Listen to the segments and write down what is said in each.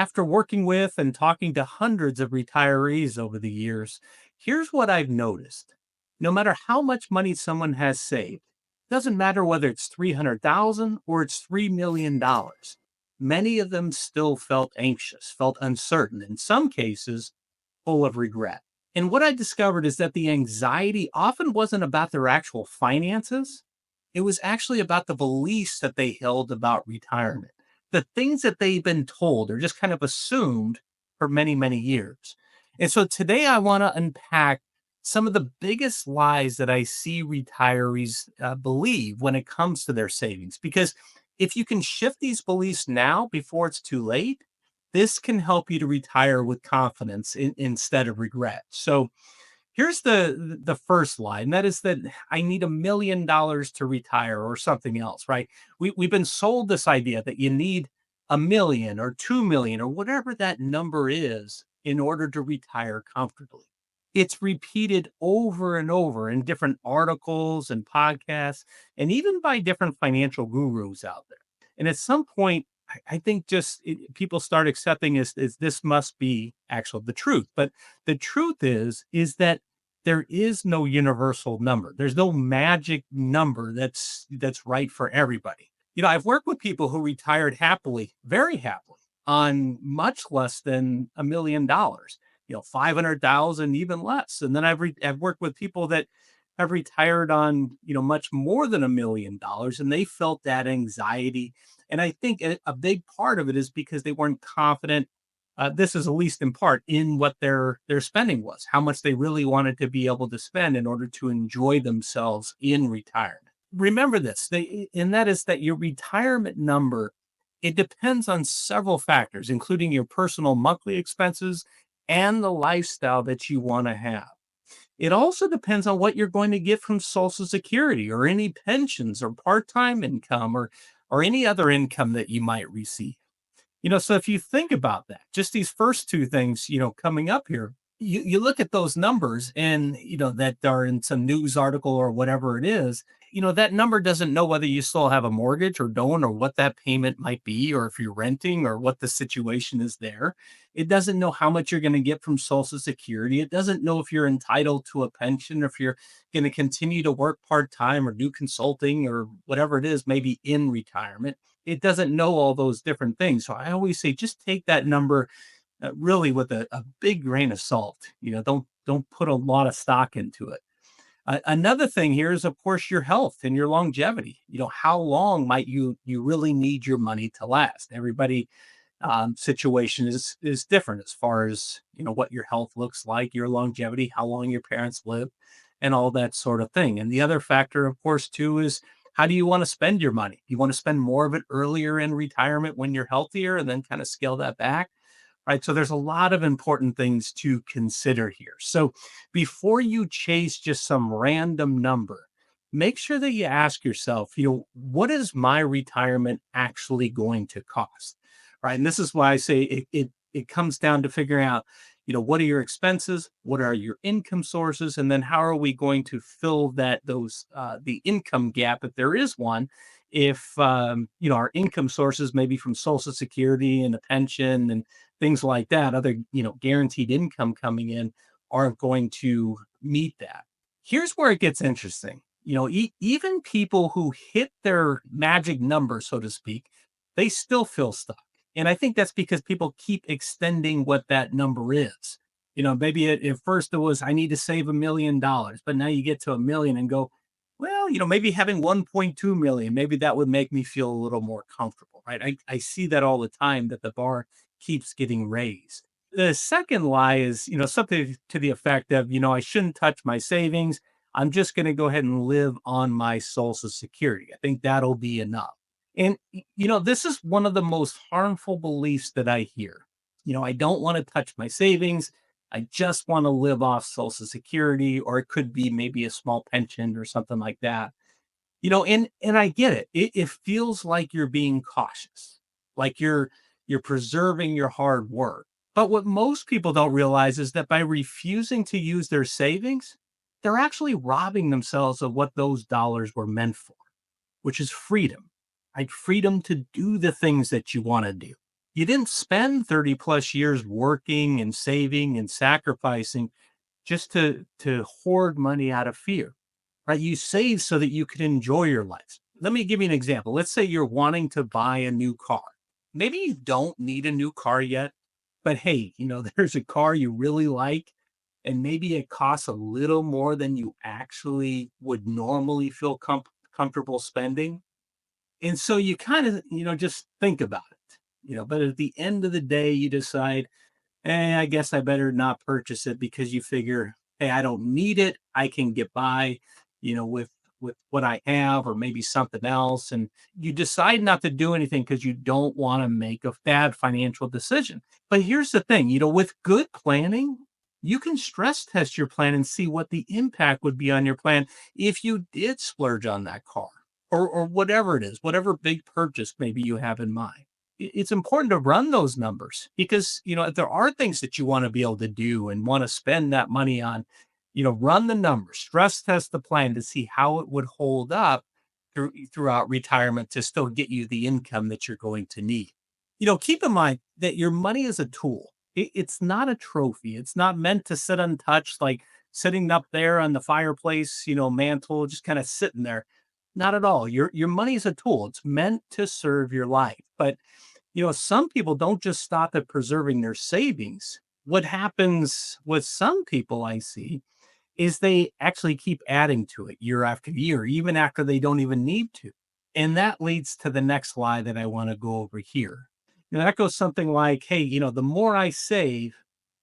After working with and talking to hundreds of retirees over the years, here's what I've noticed. No matter how much money someone has saved, doesn't matter whether it's 300,000 or it's $3 million. Many of them still felt anxious, felt uncertain, in some cases full of regret. And what I discovered is that the anxiety often wasn't about their actual finances. It was actually about the beliefs that they held about retirement, the things that they've been told or just kind of assumed for many, many years. And so today I want to unpack some of the biggest lies that I see retirees believe when it comes to their savings. Because if you can shift these beliefs now before it's too late, this can help you to retire with confidence instead of regret. So here's the first lie, and that is that I need $1 million to retire or something else, right? We've been sold this idea that you need a million or 2 million or whatever that number is in order to retire comfortably. It's repeated over and over in different articles and podcasts, and even by different financial gurus out there. And at some point, I think people start accepting is this must be actual the truth. But the truth is that there is no universal number. There's no magic number that's right for everybody. I've worked with people who retired happily, very happily, on much less than $1 million, 500,000, even less. And then I've worked with people that have retired on, much more than $1 million, and they felt that anxiety. And I think a big part of it is because they weren't confident. This is at least in part in what their spending was, how much they really wanted to be able to spend in order to enjoy themselves in retirement. Remember this, and that is that your retirement number, it depends on several factors, including your personal monthly expenses and the lifestyle that you want to have. It also depends on what you're going to get from Social Security or any pensions or part-time income or any other income that you might receive. So if you think about that, just these first two things, coming up here, you look at those numbers and, that are in some news article or whatever it is, that number doesn't know whether you still have a mortgage or don't, or what that payment might be, or if you're renting or what the situation is there. It doesn't know how much you're going to get from Social Security. It doesn't know if you're entitled to a pension, if you're going to continue to work part time or do consulting or whatever it is, maybe in retirement. It doesn't know all those different things. So I always say, just take that number really with a big grain of salt. Don't put a lot of stock into it. Another thing here is, of course, your health and your longevity. How long might you really need your money to last? Everybody situation is different as far as what your health looks like, your longevity, how long your parents live, and all that sort of thing. And the other factor, of course, too, is how do you want to spend your money? You want to spend more of it earlier in retirement when you're healthier, and then kind of scale that back, right? So there's a lot of important things to consider here. So before you chase just some random number, make sure that you ask yourself, what is my retirement actually going to cost? Right. And this is why I say it comes down to figuring out, what are your expenses? What are your income sources? And then how are we going to fill the income gap, if there is one, if, our income sources, maybe from Social Security and a pension and things like that, other, guaranteed income coming in, aren't going to meet that. Here's where it gets interesting. Even people who hit their magic number, so to speak, they still feel stuck. And I think that's because people keep extending what that number is. Maybe at first it was, I need to save $1 million, but now you get to a million and go, well, maybe having 1.2 million, maybe that would make me feel a little more comfortable, right? I see that all the time, that the bar keeps getting raised. The second lie is, something to the effect of, I shouldn't touch my savings. I'm just going to go ahead and live on my Social Security. I think that'll be enough. And, this is one of the most harmful beliefs that I hear. I don't want to touch my savings. I just want to live off Social Security, or it could be maybe a small pension or something like that. And I get it. It feels like you're being cautious, like you're preserving your hard work. But what most people don't realize is that by refusing to use their savings, they're actually robbing themselves of what those dollars were meant for, which is freedom, right? Freedom to do the things that you want to do. You didn't spend 30 plus years working and saving and sacrificing just to hoard money out of fear, right? You save so that you can enjoy your life. Let me give you an example. Let's say you're wanting to buy a new car. Maybe you don't need a new car yet, but hey, there's a car you really like, and maybe it costs a little more than you actually would normally feel comfortable spending. And so you kind of, just think about it, but at the end of the day, you decide, I guess I better not purchase it because you figure, hey, I don't need it. I can get by, with what I have or maybe something else. And you decide not to do anything because you don't want to make a bad financial decision. But here's the thing, with good planning, you can stress test your plan and see what the impact would be on your plan if you did splurge on that car or whatever it is, whatever big purchase maybe you have in mind. It's important to run those numbers because, if there are things that you want to be able to do and want to spend that money on, run the numbers, stress test the plan to see how it would hold up throughout retirement to still get you the income that you're going to need. Keep in mind that your money is a tool. It's not a trophy. It's not meant to sit untouched, like sitting up there on the fireplace, mantle, just kind of sitting there. Not at all. Your money is a tool. It's meant to serve your life. But some people don't just stop at preserving their savings. What happens with some people I see is they actually keep adding to it year after year, even after they don't even need to. And that leads to the next lie that I want to go over here. That goes something like, hey, the more I save,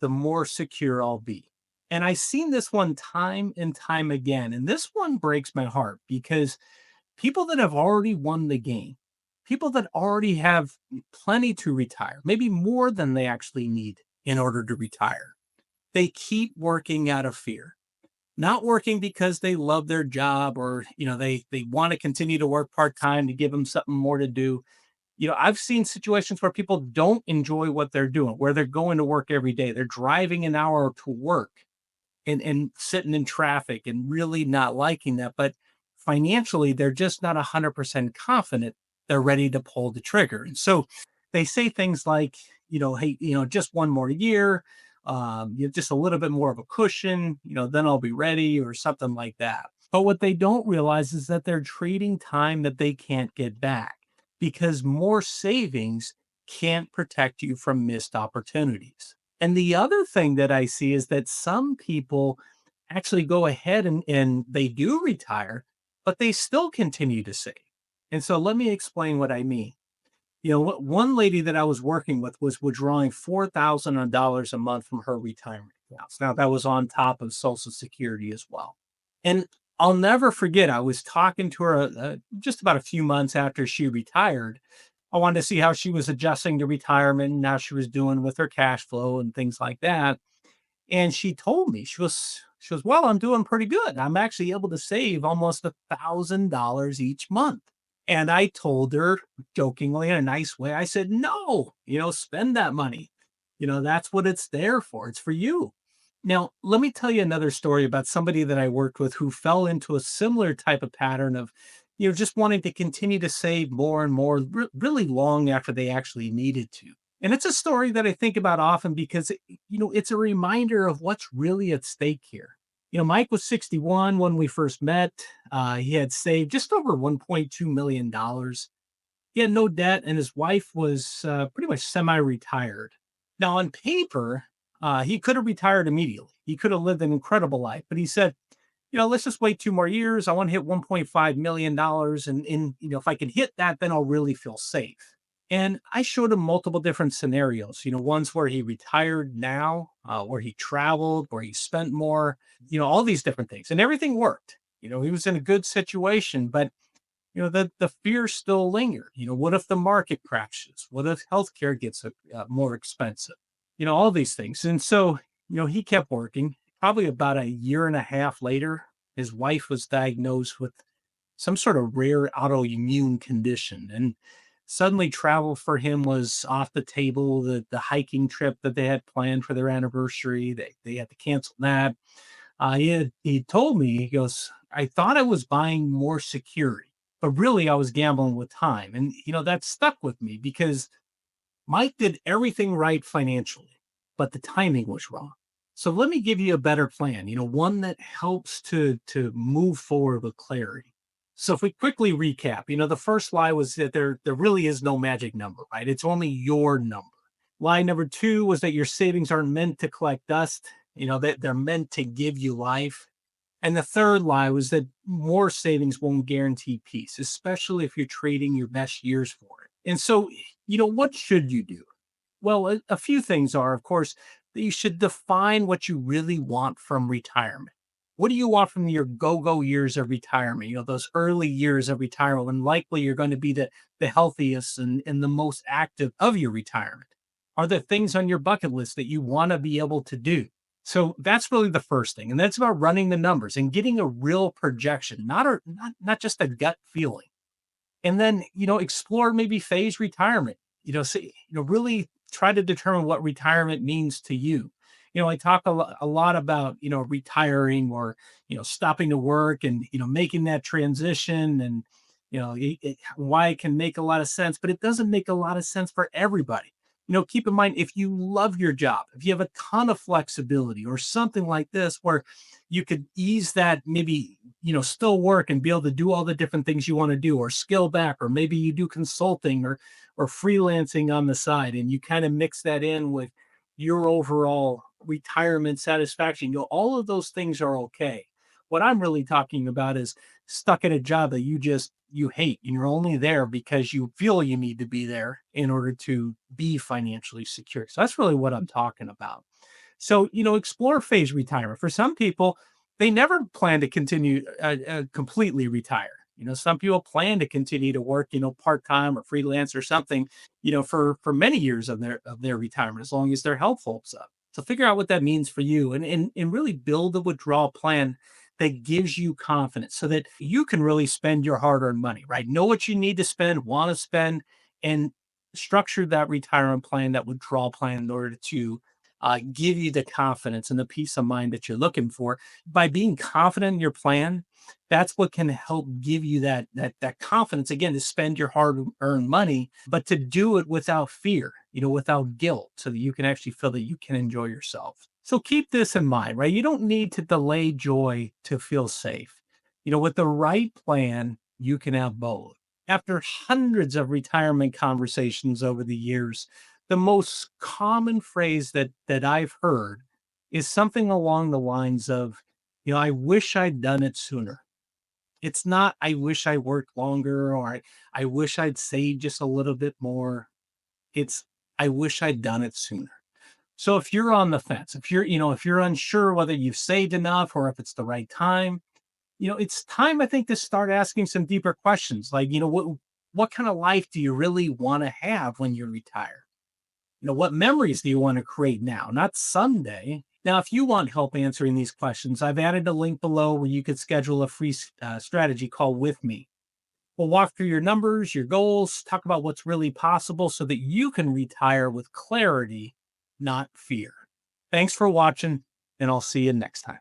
the more secure I'll be. And I've seen this one time and time again. And this one breaks my heart because people that have already won the game, people that already have plenty to retire, maybe more than they actually need in order to retire, they keep working out of fear, not working because they love their job or they want to continue to work part-time to give them something more to do. I've seen situations where people don't enjoy what they're doing, where they're going to work every day, they're driving an hour to work and sitting in traffic and really not liking that. But financially, they're just not 100% confident they're ready to pull the trigger. And so they say things like, hey, just one more year, just a little bit more of a cushion, then I'll be ready or something like that. But what they don't realize is that they're trading time that they can't get back because more savings can't protect you from missed opportunities. And the other thing that I see is that some people actually go ahead and they do retire, but they still continue to save. And so let me explain what I mean. One lady that I was working with was withdrawing $4,000 a month from her retirement accounts. Now, that was on top of Social Security as well. And I'll never forget, I was talking to her just about a few months after she retired. I wanted to see how she was adjusting to retirement and how she was doing with her cash flow and things like that. And she told me, she was, well, I'm doing pretty good. I'm actually able to save almost $1,000 each month. And I told her jokingly in a nice way, I said, no, spend that money. That's what it's there for. It's for you. Now, let me tell you another story about somebody that I worked with who fell into a similar type of pattern of, just wanting to continue to save more and more really long after they actually needed to. And it's a story that I think about often because, it's a reminder of what's really at stake here. Mike was 61 when we first met. He had saved just over $1.2 million. He had no debt, and his wife was pretty much semi retired. Now, on paper, he could have retired immediately. He could have lived an incredible life, but he said, let's just wait 2 more years. I want to hit $1.5 million. And if I can hit that, then I'll really feel safe. And I showed him multiple different scenarios, ones where he retired now, where he traveled, where he spent more, all these different things. And everything worked. He was in a good situation, but the fear still lingered. What if the market crashes? What if healthcare gets more expensive? All these things. And so, he kept working. Probably about a year and a half later, his wife was diagnosed with some sort of rare autoimmune condition. And suddenly travel for him was off the table. The hiking trip that they had planned for their anniversary, they had to cancel that. He told me, he goes, I thought I was buying more security, but really I was gambling with time. And that stuck with me because Mike did everything right financially, but the timing was wrong. So let me give you a better plan, one that helps to move forward with clarity. So if we quickly recap, the first lie was that there really is no magic number, right? It's only your number. Lie number two was that your savings aren't meant to collect dust, that they're meant to give you life. And the third lie was that more savings won't guarantee peace, especially if you're trading your best years for it. And so, what should you do? Well, a few things are, of course, that you should define what you really want from retirement. What do you want from your go-go years of retirement? Those early years of retirement when likely you're going to be the healthiest and the most active of your retirement. Are there things on your bucket list that you want to be able to do? So that's really the first thing. And that's about running the numbers and getting a real projection, not just a gut feeling. And then, explore maybe phase retirement. See, really try to determine what retirement means to you. I talk a lot about, retiring or, stopping to work and, making that transition and, why it can make a lot of sense, but it doesn't make a lot of sense for everybody. Keep in mind if you love your job, if you have a ton of flexibility or something like this where you could ease that, maybe, still work and be able to do all the different things you want to do or scale back, or maybe you do consulting or freelancing on the side and you kind of mix that in with your overall retirement satisfaction. All of those things are okay. What I'm really talking about is stuck at a job that you hate and you're only there because you feel you need to be there in order to be financially secure. So that's really what I'm talking about. So, explore phase retirement. For some people, they never plan to continue completely retire. Some people plan to continue to work, part time or freelance or something, for many years of their retirement, as long as their health holds up. So figure out what that means for you, and really build a withdrawal plan that gives you confidence, so that you can really spend your hard earned money. Right? Know what you need to spend, want to spend, and structure that retirement plan, that withdrawal plan, in order to give you the confidence and the peace of mind that you're looking for. By being confident in your plan, that's what can help give you that confidence, again, to spend your hard earned money, but to do it without fear, without guilt, so that you can actually feel that you can enjoy yourself. So keep this in mind, right? You don't need to delay joy to feel safe. With the right plan, you can have both. After hundreds of retirement conversations over the years, the most common phrase that I've heard is something along the lines of, "I wish I'd done it sooner." It's not, "I wish I worked longer," or I wish I'd saved just a little bit more." It's, "I wish I'd done it sooner." So if you're on the fence, if you're unsure whether you've saved enough or if it's the right time, it's time, I think, to start asking some deeper questions. Like, what kind of life do you really want to have when you retire? What memories do you want to create now, not someday? Now, if you want help answering these questions, I've added a link below where you could schedule a free strategy call with me. We'll walk through your numbers, your goals, talk about what's really possible so that you can retire with clarity, not fear. Thanks for watching, and I'll see you next time.